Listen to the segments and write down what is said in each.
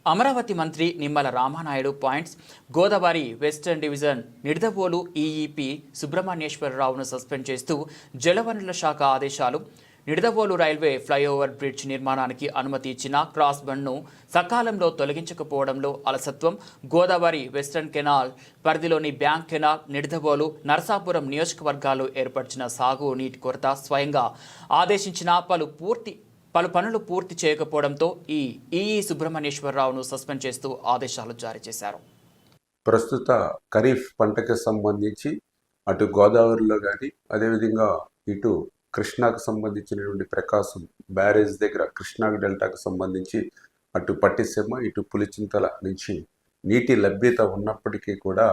అమరావతి మంత్రి Nimmala Ramanaidu points Godavari western division Nidadavolu EEP సుబ్రహ్మణ్యేశ్వరరావును suspend చేస్తూ జలవనరుల శాఖ ఆదేశాలు. నిడదవోలు రైల్వే ఫ్లైఓవర్ బ్రిడ్జ్ నిర్మాణానికి అనుమతి ఇచ్చిన క్రాస్ బండ్ను సకాలంలో తొలగించకపోవడంలో అలసత్వం. గోదావరి వెస్టర్న్ కెనాల్ పరిధిలోని బ్యాంక్ కెనాల్, నిడదవోలు, నరసాపురం నియోజకవర్గాల్లో ఏర్పరిచిన సాగు నీటి కొరత స్వయంగా ఆదేశించిన పలు పనులు పూర్తి చేయకపోవడంతో ఈఈ సుబ్రహ్మణ్యేశ్వరరావును సస్పెండ్ చేస్తూ ఆదేశాలు జారీ చేశారు. ప్రస్తుత ఖరీఫ్ పంటకి సంబంధించి అటు గోదావరిలో కానీ అదేవిధంగా ఇటు కృష్ణాకు సంబంధించినటువంటి ప్రకాశం బ్యారేజ్ దగ్గర కృష్ణా డెల్టాకు సంబంధించి అటు పట్టిసీమ ఇటు పులిచింతల నుంచి నీటి లభ్యత ఉన్నప్పటికీ కూడా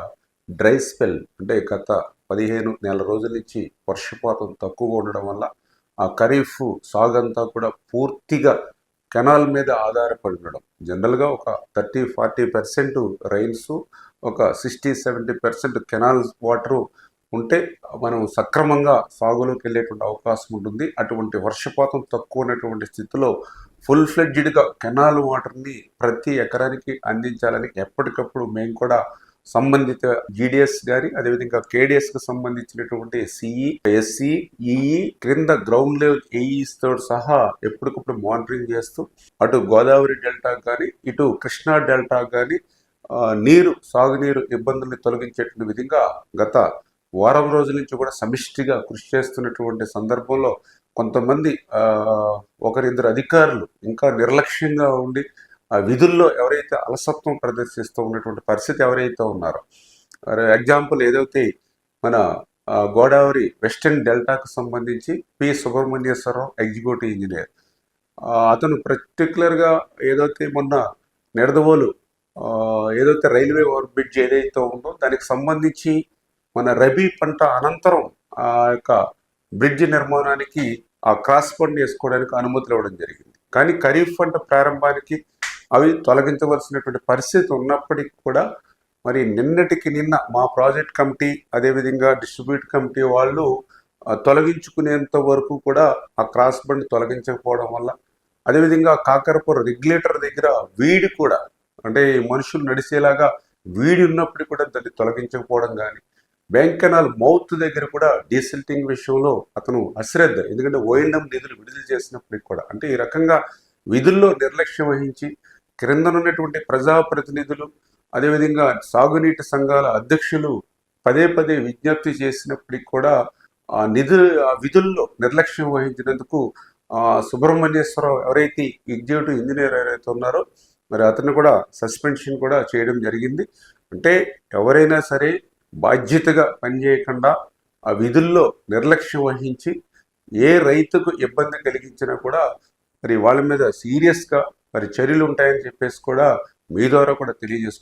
డ్రై స్పెల్ అంటే గత 15 నెల రోజుల నుంచి వర్షపాతం తక్కువగా ఉండడం వల్ల ఆ ఖరీఫ్ సాగంతా కూడా పూర్తిగా కెనాల్ మీద ఆధారపడి ఉండడం. జనరల్గా ఒక 30-40% రైన్స్, ఒక 60-70% కెనాల్ వాటరు ఉంటే మనం సక్రమంగా సాగులోకి వెళ్ళేటువంటి అవకాశం ఉంటుంది. అటువంటి వర్షపాతం తక్కువ ఉన్నటువంటి స్థితిలో ఫుల్ ఫ్లెడ్జ్డ్గా కెనాల్ వాటర్ని ప్రతి ఎకరానికి అందించాలని ఎప్పటికప్పుడు మేము కూడా సంబంధిత జీడిఎస్ గారి అదేవిధంగా కేడిఎస్కి సంబంధించినటువంటి సిఈ, ఎస్సీ, ఈఈ క్రింద గ్రౌండ్ లెవెల్ ఏఈస్తో సహా ఎప్పటికప్పుడు మానిటరింగ్ చేస్తూ అటు గోదావరి డెల్టా కానీ ఇటు కృష్ణా డెల్టా కానీ సాగునీరు ఇబ్బందుల్ని తొలగించేటువంటి విధంగా గత వారం రోజుల నుంచి కూడా సమిష్టిగా కృషి చేస్తున్నటువంటి సందర్భంలో కొంతమంది ఒకరిద్దరు అధికారులు ఇంకా నిర్లక్ష్యంగా ఉండి ఆ విధుల్లో ఎవరైతే అలసత్వం ప్రదర్శిస్తూ ఉన్నటువంటి పరిస్థితి ఎవరైతే ఉన్నారో, ఎగ్జాంపుల్ ఏదైతే మన గోదావరి వెస్టర్న్ డెల్టాకు సంబంధించి పి సుబ్రహ్మణ్యేశ్వరరావు ఎగ్జిక్యూటివ్ ఇంజనీర్, అతను పర్టికులర్గా ఏదైతే మొన్న నిడదవోలు ఏదైతే రైల్వే ఓవర్ బ్రిడ్జ్ ఏదైతే ఉందో దానికి సంబంధించి మన రబీ పంట అనంతరం ఆ యొక్క బ్రిడ్జ్ నిర్మాణానికి ఆ క్రాస్ బండ్ వేసుకోవడానికి అనుమతులు ఇవ్వడం జరిగింది. కానీ ఖరీఫ్ పంట ప్రారంభానికి అవి తొలగించవలసినటువంటి పరిస్థితి ఉన్నప్పటికీ కూడా మరి నిన్న మా ప్రాజెక్ట్ కమిటీ అదేవిధంగా డిస్ట్రిబ్యూట్ కమిటీ వాళ్ళు తొలగించుకునేంత వరకు కూడా ఆ క్రాస్ బండ్ తొలగించకపోవడం వల్ల, అదేవిధంగా కాకరపురం రెగ్యులేటర్ దగ్గర వీడి కూడా అంటే మనుషులు నడిచేలాగా వీడి ఉన్నప్పటికీ కూడా దాన్ని తొలగించకపోవడం కానీ, బ్యాంక్ కెనాల్ మౌత్ దగ్గర కూడా డీసిల్టింగ్ విషయంలో అతను అశ్రద్ధ, ఎందుకంటే ఓఎండ్ఎం నిధులు విడుదల చేసినప్పటికి కూడా అంటే ఈ రకంగా విధుల్లో నిర్లక్ష్యం వహించి క్రిందనున్నటువంటి ప్రజాప్రతినిధులు అదేవిధంగా సాగునీటి సంఘాల అధ్యక్షులు పదే విజ్ఞప్తి చేసినప్పటికి కూడా ఆ విధుల్లో నిర్లక్ష్యం వహించినందుకు సుబ్రహ్మణ్యేశ్వరరావు ఎవరైతే ఎగ్జిక్యూటివ్ ఇంజనీర్ ఎవరైతే ఉన్నారో మరి అతను కూడా సస్పెన్షన్ కూడా చేయడం జరిగింది. అంటే ఎవరైనా సరే బాధ్యతగా పనిచేయకుండా ఆ విధుల్లో నిర్లక్ష్యం వహించి ఏ రైతుకు ఇబ్బంది కలిగించినా కూడా మరి వాళ్ళ మీద సీరియస్గా మరి చర్యలు ఉంటాయని చెప్పేసి కూడా మీ ద్వారా కూడా తెలియజేసుకుంటారు.